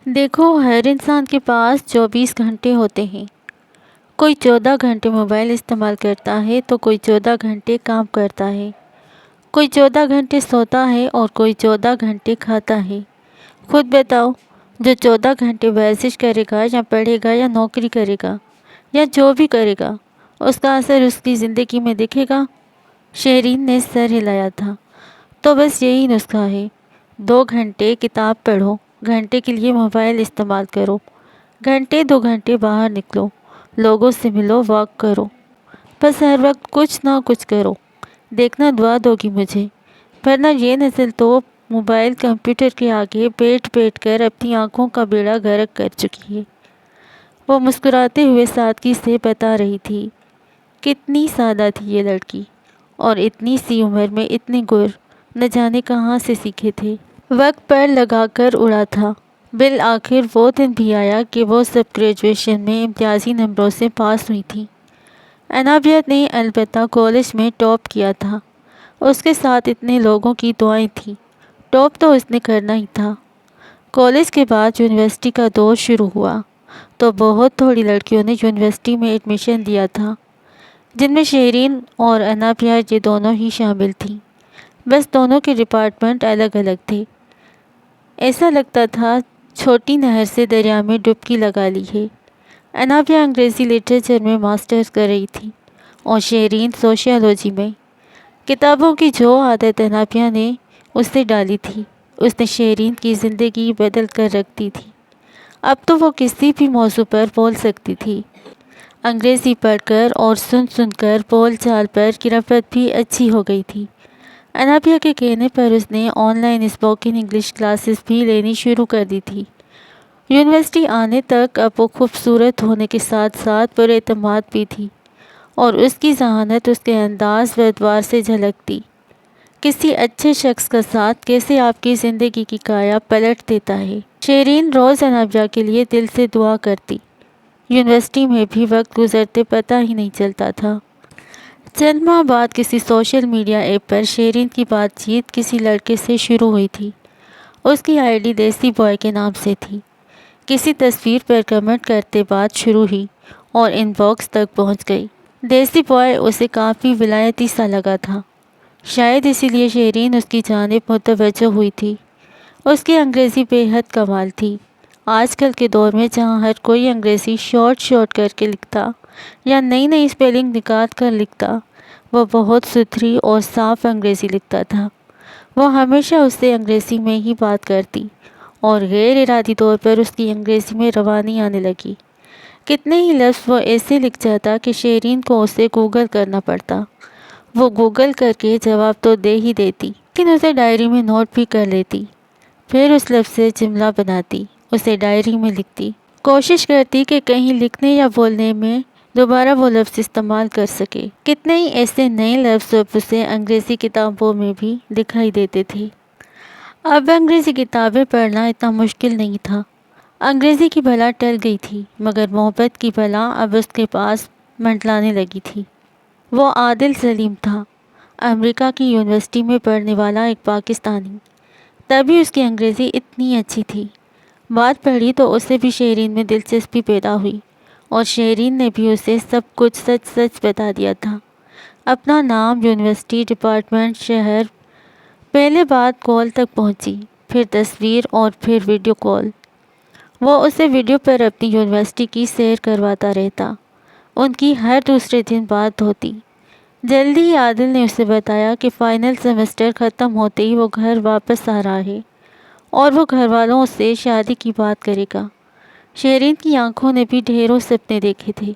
دیکھو، ہر انسان کے پاس 24 گھنٹے ہوتے ہیں۔ کوئی 14 گھنٹے موبائل استعمال کرتا ہے تو کوئی 14 گھنٹے کام کرتا ہے، کوئی 14 گھنٹے سوتا ہے اور کوئی 14 گھنٹے کھاتا ہے۔ خود بتاؤ، جو 14 گھنٹے ورزش کرے گا یا پڑھے گا یا نوکری کرے گا یا جو بھی کرے گا، اس کا اثر اس کی زندگی میں دکھے گا؟ شہرین نے سر ہلایا تھا۔ تو بس یہی نسخہ ہے۔ 2 گھنٹے کتاب پڑھو، گھنٹے کے لیے موبائل استعمال کرو، 2 گھنٹے باہر نکلو، لوگوں سے ملو، واک کرو، بس ہر وقت کچھ نہ کچھ کرو۔ دیکھنا دعا دوگی مجھے، ورنہ یہ نسل تو موبائل کمپیوٹر کے آگے بیٹھ بیٹھ کر اپنی آنکھوں کا بیڑا غرق کر چکی ہے۔ وہ مسکراتے ہوئے سادگی سے بتا رہی تھی، کتنی سادہ تھی یہ لڑکی، اور اتنی سی عمر میں اتنے گر نہ جانے کہاں سے سیکھے تھے۔ وقت پر لگا کر اڑا تھا۔ بالآخر وہ دن بھی آیا کہ وہ سب گریجویشن میں امتیازی نمبروں سے پاس ہوئی تھیں۔ انابیہ نے البتہ کالج میں ٹاپ کیا تھا۔ اس کے ساتھ اتنے لوگوں کی دعائیں تھیں۔ ٹاپ تو اس نے کرنا ہی تھا۔ کالج کے بعد یونیورسٹی کا دور شروع ہوا تو بہت تھوڑی لڑکیوں نے یونیورسٹی میں ایڈمیشن دیا تھا، جن میں شہرین اور انابیہ یہ دونوں ہی شامل تھیں۔ بس دونوں کے ڈپارٹمنٹ الگ الگ تھے۔ ایسا لگتا تھا چھوٹی نہر سے دریا میں ڈبکی لگا لی ہے۔ انابیہ انگریزی لٹریچر میں ماسٹرز کر رہی تھی اور شہرین سوشیالوجی میں۔ کتابوں کی جو عادت انابیہ نے اس سے ڈالی تھی، اس نے شہرین کی زندگی بدل کر رکھ دی تھی۔ اب تو وہ کسی بھی موضوع پر بول سکتی تھی۔ انگریزی پڑھ کر اور سن سن کر بول چال پر گرفت بھی اچھی ہو گئی تھی۔ انابیہ کے کہنے پر اس نے on line spoken English classes بھی لینی شروع کر دی تھی۔ یونیورسٹی آنے تک اب وہ خوبصورت ہونے کے ساتھ ساتھ پر اعتماد بھی تھی، اور اس کی ذہانت اس کے انداز و ادوار سے جھلکتی۔ کسی اچھے شخص کا ساتھ کیسے آپ کی زندگی کی کایا پلٹ دیتا ہے۔ شہرین روز انابیہ کے لیے دل سے دعا کرتی۔ یونیورسٹی میں بھی وقت گزرتے پتہ ہی نہیں چلتا تھا۔ چند ماہ بعد کسی سوشل میڈیا ایپ پر شہرین کی بات چیت کسی لڑکے سے شروع ہوئی تھی۔ اس کی آئی ڈی دیسی بوائے کے نام سے تھی۔ کسی تصویر پر کمنٹ کرتے بات شروع ہوئی اور ان باکس تک پہنچ گئی۔ دیسی بوائے اسے کافی ولایتی سا لگا تھا، شاید اسی لیے شہرین اس کی جانب متوجہ ہوئی تھی۔ اس کی انگریزی بے حد کمال تھی۔ آج کل کے دور میں جہاں ہر کوئی انگریزی شارٹ کر کے لکھتا یا نئی نئی اسپیلنگ نکال کر لکھتا، وہ بہت ستھری اور صاف انگریزی لکھتا تھا۔ وہ ہمیشہ اس سے انگریزی میں ہی بات کرتی اور غیر ارادی طور پر اس کی انگریزی میں روانی آنے لگی۔ کتنے ہی لفظ وہ ایسے لکھ جاتا کہ شہرین کو اسے گوگل کرنا پڑتا۔ وہ گوگل کر کے جواب تو دے ہی دیتی، لیکن اسے ڈائری میں نوٹ بھی کر لیتی، پھر اس لفظ سے جملہ بناتی، اسے ڈائری میں لکھتی، کوشش کرتی کہ کہیں لکھنے یا بولنے میں دوبارہ وہ لفظ استعمال کر سکے۔ کتنے ہی ایسے نئے لفظ اب اسے انگریزی کتابوں میں بھی دکھائی دیتے تھے۔ اب انگریزی کتابیں پڑھنا اتنا مشکل نہیں تھا۔ انگریزی کی بلا ٹل گئی تھی، مگر محبت کی بلا اب اس کے پاس منڈلانے لگی تھی۔ وہ عادل سلیم تھا، امریکہ کی یونیورسٹی میں پڑھنے والا ایک پاکستانی، تبھی اس کی انگریزی اتنی اچھی تھی۔ بات پڑھی تو اسے بھی شہرین میں دلچسپی پیدا ہوئی، اور شہرین نے بھی اسے سب کچھ سچ سچ بتا دیا تھا۔ اپنا نام، یونیورسٹی، ڈپارٹمنٹ، شہر۔ پہلے بات کال تک پہنچی، پھر تصویر اور پھر ویڈیو کال۔ وہ اسے ویڈیو پر اپنی یونیورسٹی کی سیر کرواتا رہتا۔ ان کی ہر دوسرے دن بات ہوتی۔ جلدی ہی عادل نے اسے بتایا کہ فائنل سیمسٹر ختم ہوتے ہی وہ گھر واپس آ رہا ہے اور وہ گھر والوں سے شادی کی بات کرے گا۔ شہرین کی آنکھوں نے بھی ڈھیروں سپنے دیکھے تھے،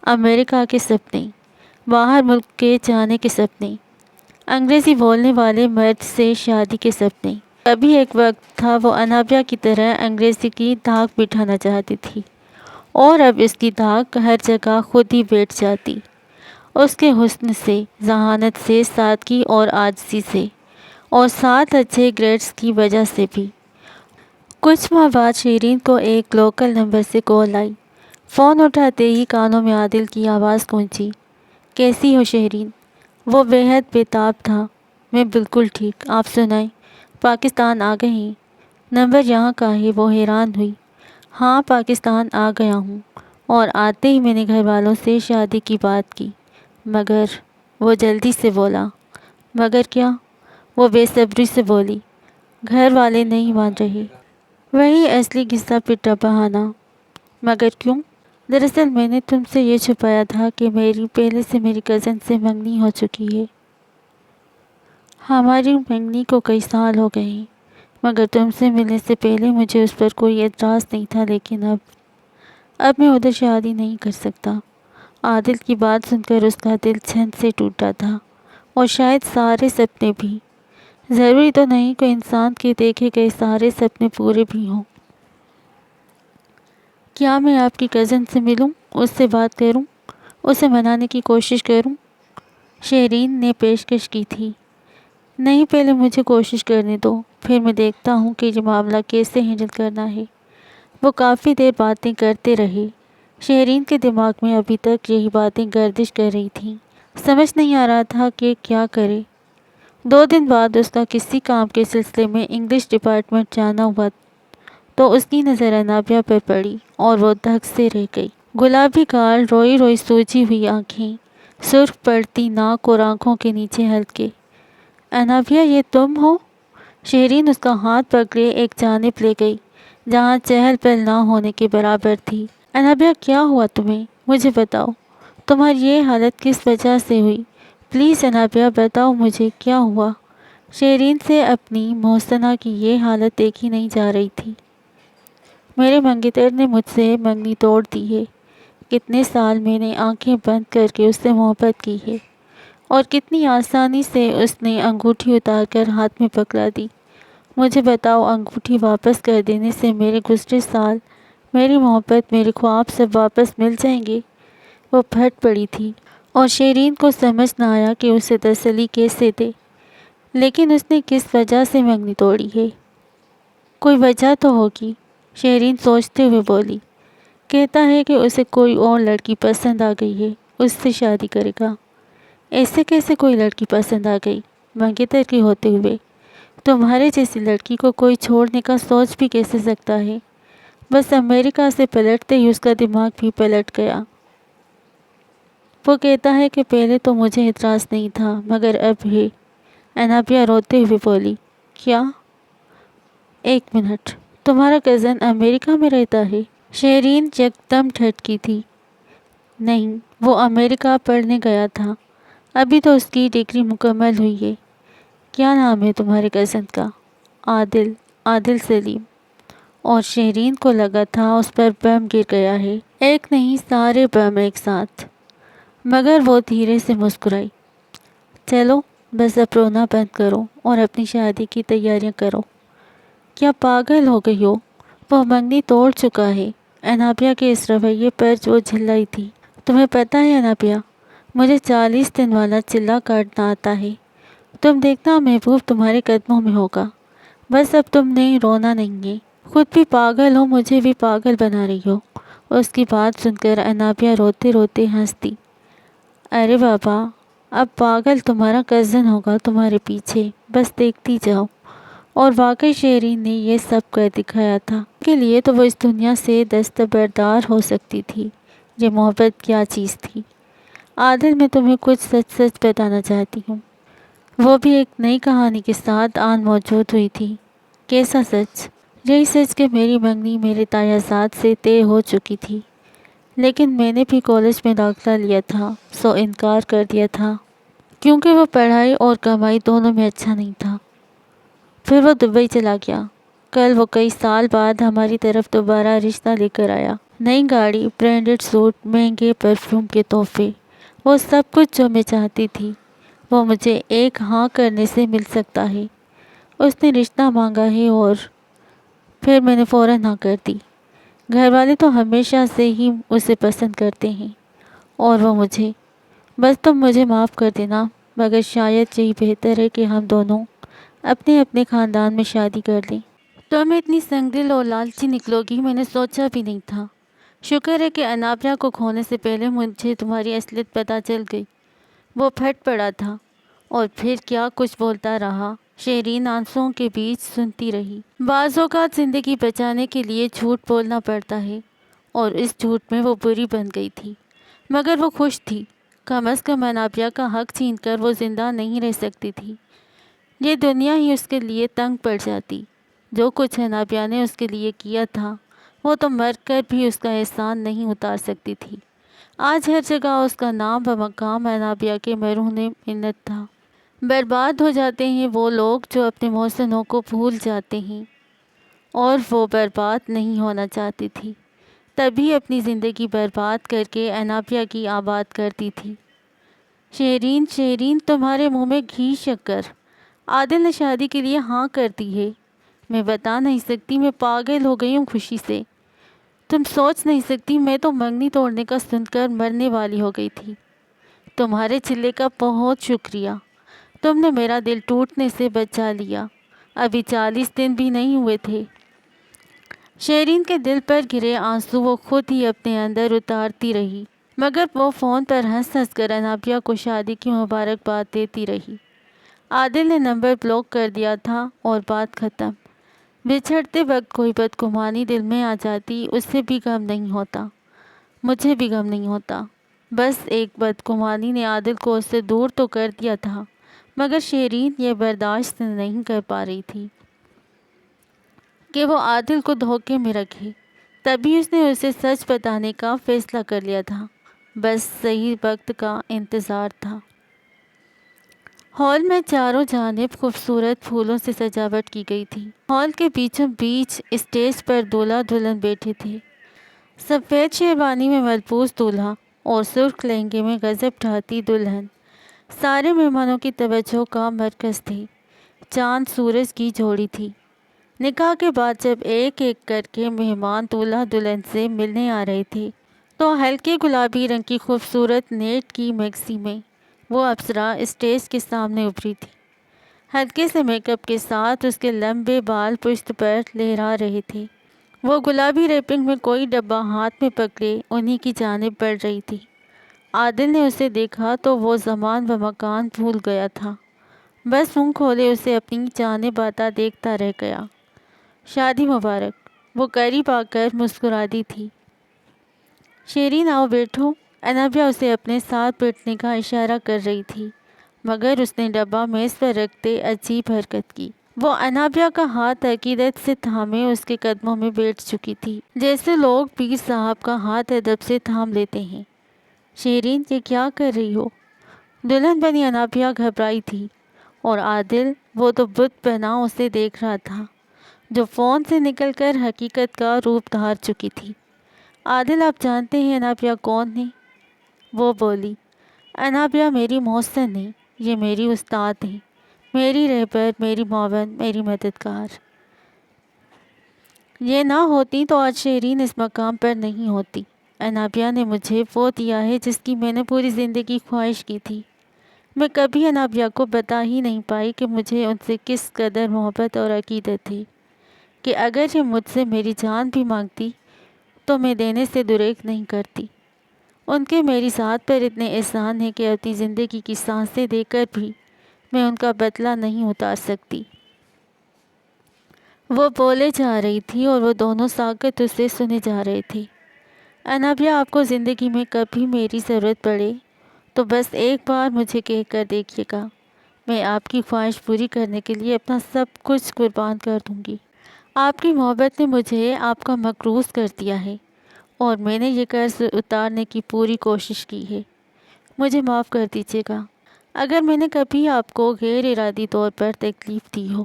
امریکہ کے سپنے، باہر ملک کے جانے کے سپنے، انگریزی بولنے والے مرد سے شادی کے سپنے۔ کبھی ایک وقت تھا وہ انابیہ کی طرح انگریزی کی دھاک بٹھانا چاہتی تھی، اور اب اس کی دھاک ہر جگہ خود ہی بیٹھ جاتی، اس کے حسن سے، ذہانت سے، سادگی اور عاجزی سے، اور ساتھ اچھے گریڈز کی وجہ سے بھی۔ کچھ ماہ بعد شہرین کو ایک لوکل نمبر سے کال آئی۔ فون اٹھاتے ہی کانوں میں عادل کی آواز گونجی، کیسی ہو شہرین؟ وہ بے حد بے تاب تھا۔ میں بالکل ٹھیک، آپ سنائیں، پاکستان آ گئے ہیں؟ نمبر یہاں کا ہے۔ وہ حیران ہوئی۔ ہاں، پاکستان آ گیا ہوں، اور آتے ہی میں نے گھر والوں سے شادی کی بات کی، مگر وہ جلدی سے بولا۔ مگر کیا؟ وہ بے صبری سے بولی۔ گھر والے نہیں مان رہے۔ وہی اصلی قصہ پٹا بہانا۔ مگر کیوں؟ دراصل میں نے تم سے یہ چھپایا تھا کہ میری پہلے سے میری کزن سے منگنی ہو چکی ہے۔ ہماری منگنی کو کئی سال ہو گئے ہیں، مگر تم سے ملنے سے پہلے مجھے اس پر کوئی اعتراض نہیں تھا، لیکن اب میں ادھر شادی نہیں کر سکتا۔ عادل کی بات سن کر اس کا دل چھن سے ٹوٹا تھا، اور شاید سارے سپنے بھی۔ ضروری تو نہیں کہ انسان کے دیکھے گئے سارے سپنے پورے بھی ہوں۔ کیا میں آپ کی کزن سے ملوں، اس سے بات کروں، اسے منانے کی کوشش کروں؟ شہرین نے پیشکش کی تھی۔ نہیں، پہلے مجھے کوشش کرنے دو، پھر میں دیکھتا ہوں کہ یہ معاملہ کیسے ہینڈل کرنا ہے۔ وہ کافی دیر باتیں کرتے رہے۔ شہرین کے دماغ میں ابھی تک یہی باتیں گردش کر رہی تھیں۔ سمجھ نہیں آ رہا تھا کہ کیا کرے۔ 2 دن بعد اس کا کسی کام کے سلسلے میں انگلش ڈپارٹمنٹ جانا ہوا تو اس کی نظر انابیہ پر پڑی، اور وہ دھک سے رہ گئی۔ گلابی گال، روئی روئی سوجی ہوئی آنکھیں، سرخ پڑتی ناک اور آنکھوں کے نیچے ہلکے۔ انابیہ، یہ تم ہو؟ شہرین اس کا ہاتھ پکڑے ایک جانب لے گئی جہاں چہل پہل نہ ہونے کے برابر تھی۔ انابیہ، کیا ہوا تمہیں؟ مجھے بتاؤ، تمہاری یہ حالت کس وجہ سے ہوئی؟ پلیز انابیہ، بتاؤ مجھے کیا ہوا؟ شہرین سے اپنی محسنہ کی یہ حالت دیکھی نہیں جا رہی تھی۔ میرے منگیتر نے مجھ سے منگنی توڑ دی ہے۔ کتنے سال میں نے آنکھیں بند کر کے اس سے محبت کی ہے، اور کتنی آسانی سے اس نے انگوٹھی اتار کر ہاتھ میں پکڑا دی۔ مجھے بتاؤ، انگوٹھی واپس کر دینے سے میرے گزرے سال، میری محبت، میرے خواب سب واپس مل جائیں گے؟ وہ پھٹ پڑی تھی، اور شہرین کو سمجھ نہ آیا کہ اسے تسلی کیسے دے۔ لیکن اس نے کس وجہ سے منگنی توڑی ہے؟ کوئی وجہ تو ہوگی، شہرین سوچتے ہوئے بولی۔ کہتا ہے کہ اسے کوئی اور لڑکی پسند آ گئی ہے، اس سے شادی کرے گا۔ ایسے کیسے کوئی لڑکی پسند آ گئی؟ منگیتر کے ہوتے ہوئے تمہارے جیسی لڑکی کو کوئی چھوڑنے کا سوچ بھی کیسے سکتا ہے؟ بس امریکہ سے پلٹتے ہی اس کا دماغ بھی پلٹ گیا۔ وہ کہتا ہے کہ پہلے تو مجھے اعتراض نہیں تھا، مگر اب ہے۔ انابیہ روتے ہوئے بولی۔ کیا؟ 1 منٹ، تمہارا کزن امریکہ میں رہتا ہے؟ شہرین یکدم ٹھٹکی تھی۔ نہیں، وہ امریکہ پڑھنے گیا تھا، ابھی تو اس کی ڈگری مکمل ہوئی ہے۔ کیا نام ہے تمہارے کزن کا؟ عادل، عادل سلیم۔ اور شہرین کو لگا تھا اس پر بم گر گیا ہے، ایک نہیں سارے بم ایک ساتھ۔ مگر وہ دھیرے سے مسکرائی۔ چلو، بس اب رونا بند کرو اور اپنی شادی کی تیاریاں کرو۔ کیا پاگل ہو گئی ہو؟ وہ منگنی توڑ چکا ہے۔ انابیہ کے اس رویے پر وہ جھلائی تھی۔ تمہیں پتہ ہے انابیہ، مجھے 40 دن والا چلہ کاٹنا آتا ہے۔ تم دیکھنا، محبوب تمہارے قدموں میں ہوگا۔ بس اب تم نے رونا نہیں ہے۔ خود بھی پاگل ہو، مجھے بھی پاگل بنا رہی ہو۔ اس کی بات سن کر انابیہ روتے روتے ہنستی۔ ارے بابا، اب پاگل تمہارا کزن ہوگا تمہارے پیچھے، بس دیکھتی جاؤ۔ اور واقعی شہرین نے یہ سب کر دکھایا تھا۔ کے لیے تو وہ اس دنیا سے دستبردار ہو سکتی تھی۔ یہ محبت کیا چیز تھی؟ عادل، میں تمہیں کچھ سچ سچ بتانا چاہتی ہوں۔ وہ بھی ایک نئی کہانی کے ساتھ آن موجود ہوئی تھی۔ کیسا سچ؟ یہی سچ کہ میری منگنی میرے تایازاد سے طے ہو چکی تھی، لیکن میں نے بھی کالج میں داخلہ لیا تھا، سو انکار کر دیا تھا، کیونکہ وہ پڑھائی اور کمائی دونوں میں اچھا نہیں تھا۔ پھر وہ دبئی چلا گیا۔ کل وہ کئی سال بعد ہماری طرف دوبارہ رشتہ لے کر آیا۔ نئی گاڑی، برانڈڈ سوٹ، مہنگے پرفیوم کے تحفے، وہ سب کچھ جو میں چاہتی تھی، وہ مجھے ایک ہاں کرنے سے مل سکتا ہے۔ اس نے رشتہ مانگا ہے اور پھر میں نے فوراً ہاں کر دی۔ گھر والے تو ہمیشہ سے ہی اسے پسند کرتے ہیں، اور وہ مجھے۔ بس تم مجھے معاف کر دینا، مگر شاید یہی بہتر ہے کہ ہم دونوں اپنے اپنے خاندان میں شادی کر لیں۔ تم اتنی سنگدل اور لالچی نکلو گی، میں نے سوچا بھی نہیں تھا۔ شکر ہے کہ انابیہ کو کھونے سے پہلے مجھے تمہاری اصلیت پتہ چل گئی۔ وہ پھٹ پڑا تھا، اور پھر کیا کچھ بولتا رہا۔ شیرین آنسوؤں کے بیچ سنتی رہی۔ بعض اوقات زندگی بچانے کے لیے جھوٹ بولنا پڑتا ہے، اور اس جھوٹ میں وہ بری بن گئی تھی، مگر وہ خوش تھی۔ کم از کم انابیہ کا حق چھین کر وہ زندہ نہیں رہ سکتی تھی۔ یہ دنیا ہی اس کے لیے تنگ پڑ جاتی۔ جو کچھ انابیہ نے اس کے لیے کیا تھا، وہ تو مر کر بھی اس کا احسان نہیں اتار سکتی تھی۔ آج ہر جگہ اس کا نام و مقام انابیہ کے مرہون منت تھا۔ برباد ہو جاتے ہیں وہ لوگ جو اپنے محسنوں کو بھول جاتے ہیں، اور وہ برباد نہیں ہونا چاہتی تھی، تبھی اپنی زندگی برباد کر کے انابیہ کی آباد کرتی تھی۔ شیرین، شیرین، تمہارے منہ میں گھی شکر۔ عادل نے شادی کے لیے ہاں کر دی ہے۔ میں بتا نہیں سکتی، میں پاگل ہو گئی ہوں خوشی سے۔ تم سوچ نہیں سکتی، میں تو منگنی توڑنے کا سن کر مرنے والی ہو گئی تھی۔ تمہارے چلے کا بہت شکریہ، تم نے میرا دل ٹوٹنے سے بچا لیا۔ ابھی 40 دن بھی نہیں ہوئے تھے۔ شیرین کے دل پر گرے آنسو وہ خود ہی اپنے اندر اتارتی رہی، مگر وہ فون پر ہنس ہنس کر انابیہ کو شادی کی مبارکباد دیتی رہی۔ عادل نے نمبر بلاک کر دیا تھا اور بات ختم۔ بچھڑتے وقت کوئی بدگمانی دل میں آ جاتی، اس سے بھی غم نہیں ہوتا، مجھے بھی غم نہیں ہوتا۔ بس ایک بدگمانی نے عادل کو اس سے دور تو کر دیا تھا، مگر شیرین یہ برداشت نہیں کر پا رہی تھی کہ وہ عادل کو دھوکے میں رکھے۔ تبھی اس نے اسے سچ بتانے کا فیصلہ کر لیا تھا، بس صحیح وقت کا انتظار تھا۔ ہال میں چاروں جانب خوبصورت پھولوں سے سجاوٹ کی گئی تھی۔ ہال کے بیچوں بیچ اسٹیج پر دولہا دلہن بیٹھے تھے۔ سفید شیروانی میں ملبوس دولہا اور سرخ لہنگے میں غضب ڈھاتی دلہن سارے مہمانوں کی توجہ کا مرکز تھے۔ چاند سورج کی جوڑی تھی۔ نکاح کے بعد جب ایک ایک کر کے مہمان دولہا دلہن سے ملنے آ رہے تھے، تو ہلکے گلابی رنگ کی خوبصورت نیٹ کی میکسی میں وہ اپسرا اسٹیج کے سامنے ابھری تھی۔ ہلکے سے میک اپ کے ساتھ اس کے لمبے بال پشت پر لہرا رہے تھے۔ وہ گلابی ریپنگ میں کوئی ڈبہ ہاتھ میں پکڑے انہی کی جانب بڑھ رہی تھی۔ عادل نے اسے دیکھا تو وہ زمان و مکان بھول گیا تھا، بس منہ کھولے اسے اپنی جانب آتا دیکھتا رہ گیا۔ شادی مبارک، وہ قریب آ کر مسکرا دی تھی۔ شیرین، آؤ بیٹھو۔ انابیہ اسے اپنے ساتھ بیٹھنے کا اشارہ کر رہی تھی، مگر اس نے ڈبہ میز پر رکھتے عجیب حرکت کی۔ وہ انابیہ کا ہاتھ عقیدت سے تھامے اس کے قدموں میں بیٹھ چکی تھی، جیسے لوگ پیر صاحب کا ہاتھ ادب سے تھام لیتے ہیں۔ شیرین، یہ کیا کر رہی ہو؟ دلہن بنی انابیہ گھبرائی تھی، اور عادل، وہ تو بت بنا اسے دیکھ رہا تھا، جو فون سے نکل کر حقیقت کا روپ دھار چکی تھی۔ عادل، آپ جانتے ہیں انابیہ کون ہے؟ وہ بولی۔ انابیہ میری محسن ہے، یہ میری استاد ہے، میری رہبر، میری معاون، میری مددگار۔ یہ نہ ہوتی تو آج شیرین اس مقام پر نہیں ہوتی۔ انابیہ نے مجھے وہ دیا ہے جس کی میں نے پوری زندگی خواہش کی تھی۔ میں کبھی انابیہ کو بتا ہی نہیں پائی کہ مجھے ان سے کس قدر محبت اور عقیدت ہے، کہ اگر یہ مجھ سے میری جان بھی مانگتی تو میں دینے سے دریغ نہیں کرتی۔ ان کے میری ذات پر اتنے احسان ہیں کہ اپنی زندگی کی سانسیں دے کر بھی میں ان کا بدلہ نہیں اتار سکتی۔ وہ بولے جا رہی تھی اور وہ دونوں ساکت اسے سنے جا رہے تھے۔ انابیہ، آپ کو زندگی میں کبھی میری ضرورت پڑے تو بس ایک بار مجھے کہہ کر دیکھیے گا، میں آپ کی خواہش پوری کرنے کے لیے اپنا سب کچھ قربان کر دوں گی۔ آپ کی محبت نے مجھے آپ کا مقروض کر دیا ہے، اور میں نے یہ قرض اتارنے کی پوری کوشش کی ہے۔ مجھے معاف کر دیجیے گا اگر میں نے کبھی آپ کو غیر ارادی طور پر تکلیف دی ہو۔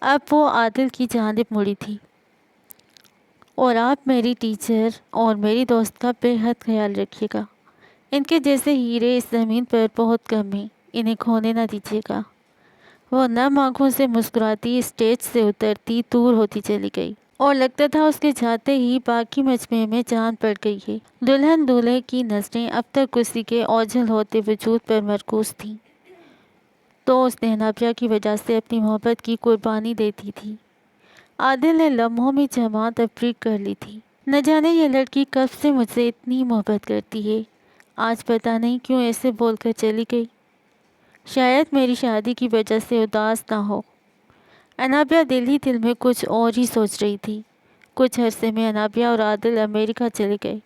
اب وہ عادل کی جانب مڑی تھی۔ اور آپ میری ٹیچر اور میری دوست کا بے حد خیال رکھیے گا۔ ان کے جیسے ہیرے اس زمین پر بہت کم ہیں، انہیں کھونے نہ دیجیے گا۔ وہ نم آنکھوں سے مسکراتی اسٹیج سے اترتی دور ہوتی چلی گئی، اور لگتا تھا اس کے جاتے ہی باقی مجمع میں جان پڑ گئی ہے۔ دلہن دولہے کی نظریں اب تک اسی کے اوجھل ہوتے وجود پر مرکوز تھیں، تو اس نے انابیہ کی وجہ سے اپنی محبت کی قربانی دے دی تھی۔ عادل نے لمحوں میں جمع تفریق کر لی تھی۔ نہ جانے یہ لڑکی کب سے مجھ سے اتنی محبت کرتی ہے، آج پتہ نہیں کیوں ایسے بول کر چلی گئی۔ شاید میری شادی کی وجہ سے اداس نہ ہو۔ انابیہ دل ہی دل میں کچھ اور ہی سوچ رہی تھی۔ کچھ عرصے میں انابیہ اور عادل امریکہ چلے گئے۔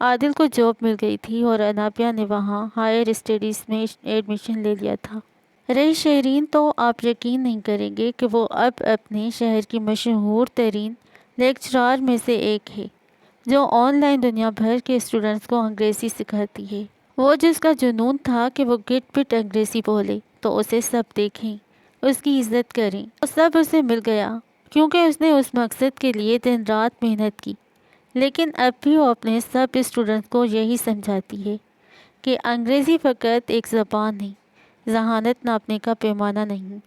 عادل کو جاب مل گئی تھی اور انابیہ نے وہاں ہائر اسٹڈیز میں ایڈمیشن لے لیا تھا۔ رہی شہرین تو آپ یقین نہیں کریں گے کہ وہ اب اپنے شہر کی مشہور ترین لیکچرار میں سے ایک ہے، جو آن لائن دنیا بھر کے اسٹوڈنٹس کو انگریزی سکھاتی ہے۔ وہ جس کا جنون تھا کہ وہ گٹ پٹ انگریزی بولے تو اسے سب دیکھیں، اس کی عزت کریں۔ وہ سب اسے مل گیا کیونکہ اس نے اس مقصد کے لیے دن رات محنت کی۔ لیکن اب بھی وہ اپنے سب اسٹوڈنٹس کو یہی سمجھاتی ہے کہ انگریزی فقط ایک زبان ہے، ذہانت ناپنے کا پیمانہ نہیں۔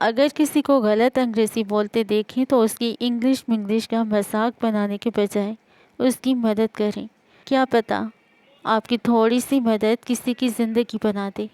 اگر کسی کو غلط انگریزی بولتے دیکھیں تو اس کی انگلش کا مذاق بنانے کے بجائے اس کی مدد کریں۔ کیا پتہ آپ کی تھوڑی سی مدد کسی کی زندگی بنا دے۔